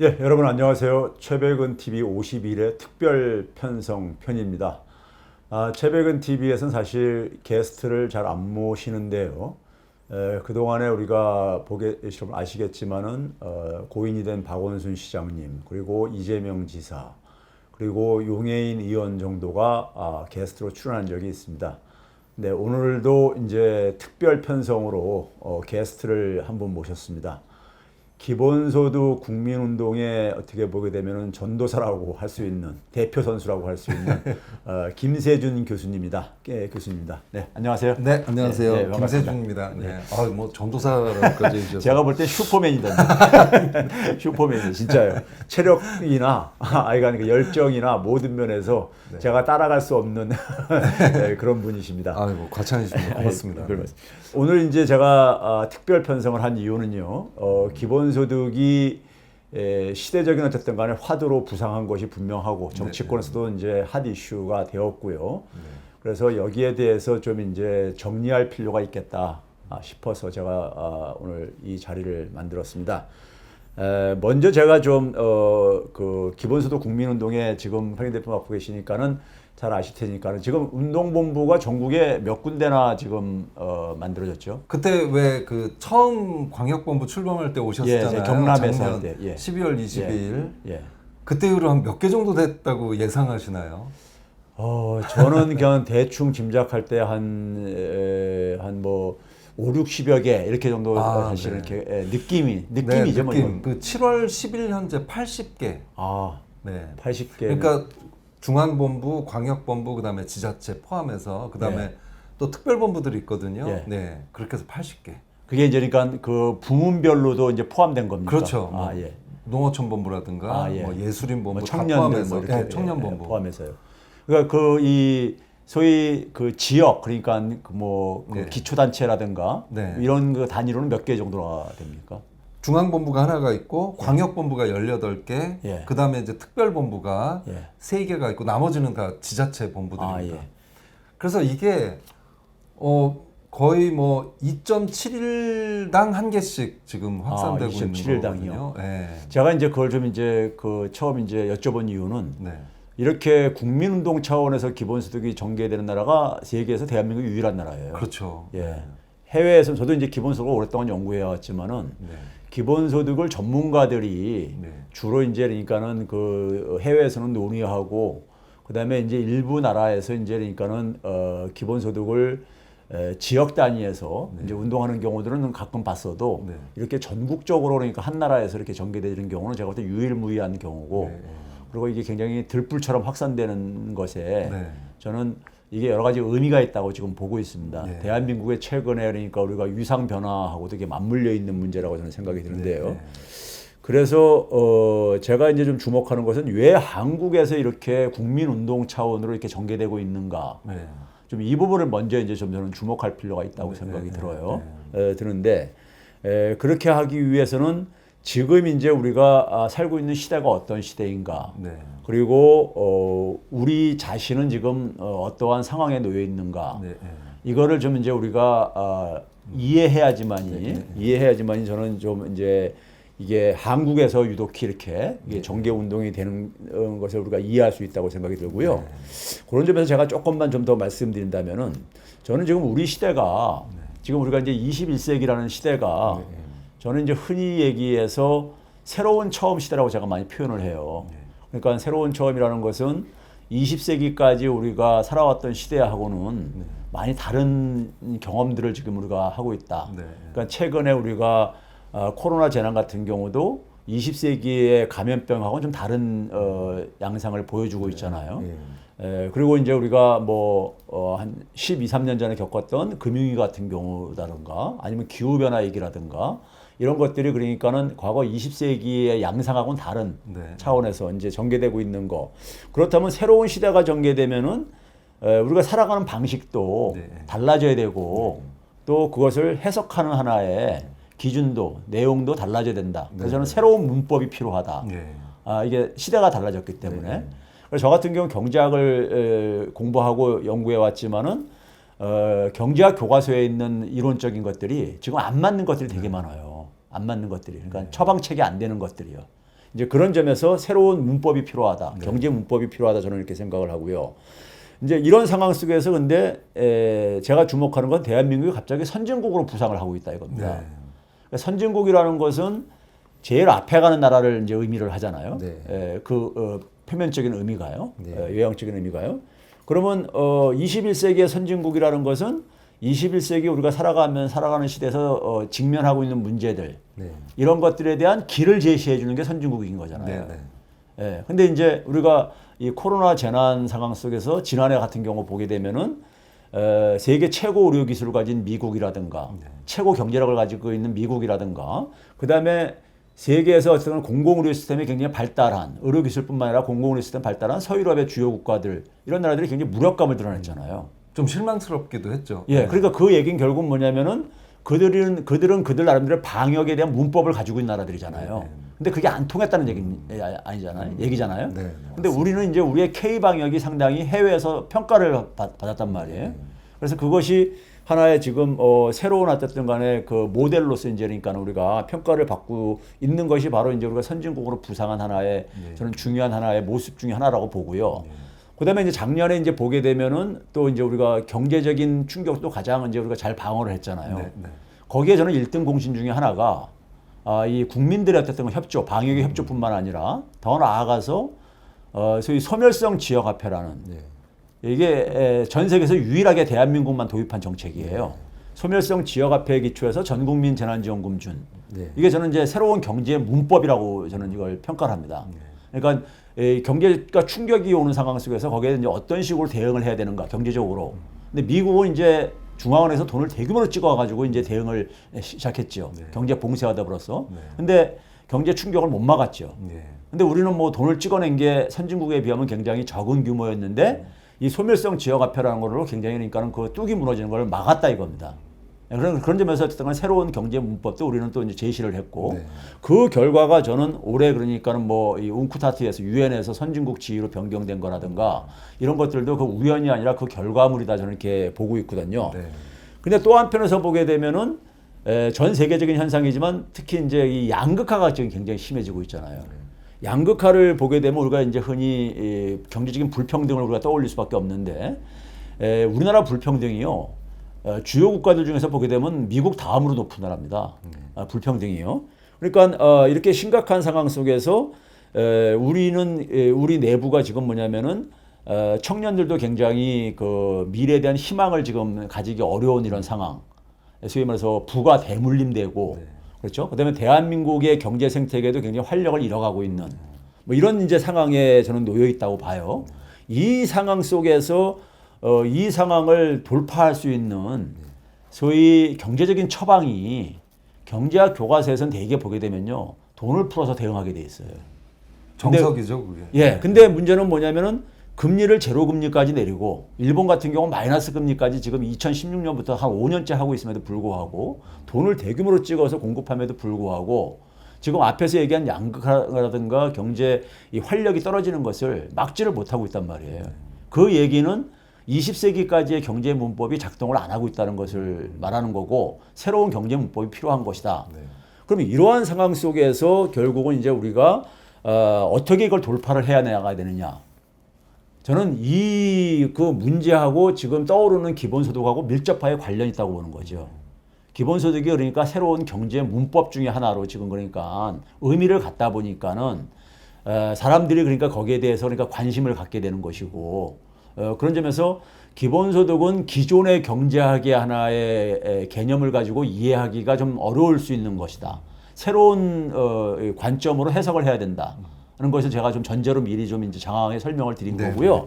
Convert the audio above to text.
예, 여러분 안녕하세요. 최백은 TV 50일의 특별 편성 편입니다. 최백은 TV에서는 사실 게스트를 잘 안 모시는데요. 그동안에 우리가 보시면 아시겠지만은 고인이 된 박원순 시장님, 그리고 이재명 지사, 그리고 용해인 의원 정도가 게스트로 출연한 적이 있습니다. 네, 오늘도 이제 특별 편성으로 게스트를 한 분 모셨습니다. 기본소득 국민운동에 어떻게 보게 되면은 전도사라고 할 수 있는 대표 선수라고 할 수 있는 김세준 교수님입니다. 교수님입니다. 네, 안녕하세요. 네, 안녕하세요. 네, 김세준입니다. 네. 뭐 전도사라고까지 해주셔서 제가 볼 때 슈퍼맨이던데. 슈퍼맨이 진짜요. 체력이나 아이가 열정이나 모든 면에서 제가 따라갈 수 없는 네, 그런 분이십니다. 뭐 과찬이십니다. 고맙습니다. 오늘 이제 제가 특별 편성을 한 이유는요. 기본소득이 시대적인 어쨌든 간에 화두로 부상한 것이 분명하고 정치권에서도 이제 핫 이슈가 되었고요. 그래서 여기에 대해서 좀 이제 정리할 필요가 있겠다 싶어서 제가 오늘 이 자리를 만들었습니다. 먼저 제가 좀 그 기본소득 국민운동에 지금 황인 대표 맡고 계시니까는 잘 아실 테니까는 지금 운동본부가 전국에 몇 군데나 지금 만들어졌죠. 그때 왜 그 처음 광역본부 출범할 때 오셨잖아요. 예, 경남에서 작년 할 때. 예. 12월 20일. 예. 그때 이후로 한 몇 개 정도 됐다고 예상하시나요? 저는 그냥 대충 짐작할 때 한 뭐 5, 60여 개 이렇게 정도 사실은 네. 이렇게 느낌이죠. 네, 뭐 느낌. 그 7월 10일 현재 80개. 네. 80개. 그러니까 중앙본부, 광역본부, 그다음에 지자체 포함해서 그다음에 또 특별본부들이 있거든요. 예. 네, 그렇게 해서 80개. 그게 이제 그러니까 그 부문별로도 이제 포함된 겁니까? 그렇죠. 예. 농어촌본부라든가 뭐 예술인본부 다 청년들 포함해서 뭐 이렇게 청년본부 포함해서요. 그러니까 이 소위 그 지역 그러니까 그 기초단체라든가 이런 그 단위로는 몇 개 정도가 됩니까? 중앙본부가 하나가 있고 광역본부가 18개, 그다음에 이제 특별본부가 3개가 있고 나머지는 다 지자체 본부들입니다. 그래서 이게 거의 뭐 2.7일당 한 개씩 지금 확산되고 있는 2.7일당이요. 네. 제가 이제 그걸 좀 이제 그 처음 이제 여쭤본 이유는 이렇게 국민운동 차원에서 기본소득이 전개되는 나라가 세계에서 대한민국이 유일한 나라예요. 그렇죠. 해외에서 저도 이제 기본소득을 오랫동안 연구해 왔지만은 기본소득을 전문가들이 주로 이제 그러니까는 그 해외에서는 논의하고 그다음에 이제 일부 나라에서 이제 그러니까는 기본소득을 지역 단위에서 이제 운동하는 경우들은 가끔 봤어도 이렇게 전국적으로 그러니까 한 나라에서 이렇게 전개되는 경우는 제가 볼 때 유일무이한 경우고 그리고 이게 굉장히 들불처럼 확산되는 것에 저는 이게 여러 가지 의미가 있다고 지금 보고 있습니다. 대한민국의 최근에 그러니까 우리가 위상 변화하고도 이게 맞물려 있는 문제라고 저는 생각이 드는데요. 그래서 제가 이제 좀 주목하는 것은 왜 한국에서 이렇게 국민운동 차원으로 이렇게 전개되고 있는가. 좀 이 부분을 먼저 이제 좀 저는 주목할 필요가 있다고 생각이 들어요. 드는데 그렇게 하기 위해서는 지금 이제 우리가 살고 있는 시대가 어떤 시대인가. 그리고 우리 자신은 지금 어떠한 상황에 놓여 있는가. 이거를 좀 이제 우리가 이해해야지만이 저는 좀 이제 이게 한국에서 유독히 이렇게 정계 운동이 되는 것을 우리가 이해할 수 있다고 생각이 들고요. 그런 점에서 제가 조금만 좀 더 말씀드린다면은 저는 지금 우리 시대가 지금 우리가 이제 21세기라는 시대가 저는 이제 흔히 얘기해서 새로운 처음 시대라고 제가 많이 표현을 해요. 그러니까 새로운 처음이라는 것은 20세기까지 우리가 살아왔던 시대하고는 많이 다른 경험들을 지금 우리가 하고 있다. 그러니까 최근에 우리가 코로나 재난 같은 경우도 20세기의 감염병하고는 좀 다른 양상을 보여주고 있잖아요. 그리고 이제 우리가 한 12, 3년 전에 겪었던 금융위기 같은 경우라든가 아니면 기후변화 얘기라든가 이런 것들이 그러니까는 과거 20세기의 양상하고는 다른 차원에서 이제 전개되고 있는 거. 그렇다면 새로운 시대가 전개되면은 우리가 살아가는 방식도 달라져야 되고 또 그것을 해석하는 하나의 기준도, 내용도 달라져야 된다. 그래서 저는 새로운 문법이 필요하다. 이게 시대가 달라졌기 때문에. 그래서 저 같은 경우 경제학을 공부하고 연구해 왔지만은 경제학 교과서에 있는 이론적인 것들이 지금 안 맞는 것들이 되게 많아요. 안 맞는 것들이. 그러니까 처방책이 안 되는 것들이요. 이제 그런 점에서 새로운 문법이 필요하다. 경제 문법이 필요하다. 저는 이렇게 생각을 하고요. 이제 이런 상황 속에서 근데 제가 주목하는 건 대한민국이 갑자기 선진국으로 부상을 하고 있다 이겁니다. 그러니까 선진국이라는 것은 제일 앞에 가는 나라를 이제 의미를 하잖아요. 표면적인 의미가요. 외형적인 의미가요. 그러면 21세기의 선진국이라는 것은 21세기 우리가 살아가는 시대에서 직면하고 있는 문제들 이런 것들에 대한 길을 제시해 주는 게 선진국인 거잖아요. 근데 이제 우리가 이 코로나 재난 상황 속에서 지난해 같은 경우 보게 되면은 세계 최고 의료 기술을 가진 미국이라든가 최고 경제력을 가지고 있는 미국이라든가 그다음에 세계에서 어쨌든 공공의료 시스템이 굉장히 발달한 의료 기술뿐만 아니라 공공의료 시스템 발달한 서유럽의 주요 국가들 이런 나라들이 굉장히 무력감을 드러냈잖아요. 좀 실망스럽기도 했죠. 그러니까 그 얘기는 결국 뭐냐면은 그들은 그들 나름대로 방역에 대한 문법을 가지고 있는 나라들이잖아요. 근데 그게 안 통했다는 얘기잖아요. 근데 우리는 이제 우리의 K 방역이 상당히 해외에서 평가를 받았단 말이에요. 그래서 그것이 하나의 지금 새로운 어쨌든 간에 그 모델로서 이제 그러니까 우리가 평가를 받고 있는 것이 바로 이제 우리가 선진국으로 부상한 하나의 저는 중요한 하나의 모습 중에 하나라고 보고요. 그다음에 이제 작년에 이제 보게 되면은 또 이제 우리가 경제적인 충격도 가장 이제 우리가 잘 방어를 했잖아요. 거기에 저는 1등 공신 중에 하나가 이 국민들의 어쨌든 협조, 방역의 협조뿐만 아니라 더 나아가서 소위 소멸성 지역화폐라는 이게 전 세계에서 유일하게 대한민국만 도입한 정책이에요. 소멸성 지역화폐에 기초해서 전국민 재난지원금 준. 이게 저는 이제 새로운 경제 문법이라고 저는 이걸 평가를 합니다. 그러니까 경제가 충격이 오는 상황 속에서 거기에 이제 어떤 식으로 대응을 해야 되는가 경제적으로. 근데 미국은 이제 중앙은행에서 돈을 대규모로 찍어가지고 이제 대응을 시작했죠. 경제 봉쇄와 더불어서. 근데 경제 충격을 못 막았죠. 근데 우리는 뭐 돈을 찍어낸 게 선진국에 비하면 굉장히 적은 규모였는데 이 소멸성 지역화폐라는 걸로 굉장히 그러니까는 그 뚝이 무너지는 걸 막았다 이겁니다. 그런 점에서 어쨌든 새로운 경제 문법도 우리는 또 이제 제시를 했고 그 결과가 저는 올해 그러니까는 뭐 이 웅쿠타트에서 유엔에서 선진국 지위로 변경된 거라든가 이런 것들도 그 우연이 아니라 그 결과물이다 저는 이렇게 보고 있거든요. 근데 또 한편에서 보게 되면은 전 세계적인 현상이지만 특히 이제 이 양극화가 지금 굉장히 심해지고 있잖아요. 양극화를 보게 되면 우리가 이제 흔히 경제적인 불평등을 우리가 떠올릴 수밖에 없는데 우리나라 불평등이요. 주요 국가들 중에서 보게 되면 미국 다음으로 높은 나라입니다. 불평등이요. 그러니까 이렇게 심각한 상황 속에서 우리 내부가 지금 뭐냐면은 청년들도 굉장히 그 미래에 대한 희망을 지금 가지기 어려운 이런 상황. 소위 말해서 부가 대물림되고 그렇죠. 그다음에 대한민국의 경제 생태계도 굉장히 활력을 잃어가고 있는 뭐 이런 이제 상황에 저는 놓여 있다고 봐요. 이 상황 속에서 이 상황을 돌파할 수 있는 소위 경제적인 처방이 경제학 교과서에서는 대개 보게 되면요 돈을 풀어서 대응하게 돼 있어요. 정석이죠 그게. 근데 문제는 뭐냐면은 금리를 제로 금리까지 내리고 일본 같은 경우 마이너스 금리까지 지금 2016년부터 한 5년째 하고 있음에도 불구하고 돈을 대규모로 찍어서 공급함에도 불구하고 지금 앞에서 얘기한 양극화라든가 경제 이 활력이 떨어지는 것을 막지를 못하고 있단 말이에요. 그 얘기는 20세기까지의 경제 문법이 작동을 안 하고 있다는 것을 말하는 거고 새로운 경제 문법이 필요한 것이다. 그럼 이러한 상황 속에서 결국은 이제 우리가 어떻게 이걸 돌파를 해야 나가야 되느냐. 저는 그 문제하고 지금 떠오르는 기본소득하고 밀접하게 관련이 있다고 보는 거죠. 기본소득이 그러니까 새로운 경제 문법 중에 하나로 지금 그러니까 의미를 갖다 보니까는 사람들이 그러니까 거기에 대해서 그러니까 관심을 갖게 되는 것이고 그런 점에서 기본소득은 기존의 경제학의 하나의 개념을 가지고 이해하기가 좀 어려울 수 있는 것이다. 새로운 관점으로 해석을 해야 된다. 하는 것을 제가 좀 전제로 미리 좀 이제 장황하게 설명을 드린 거고요.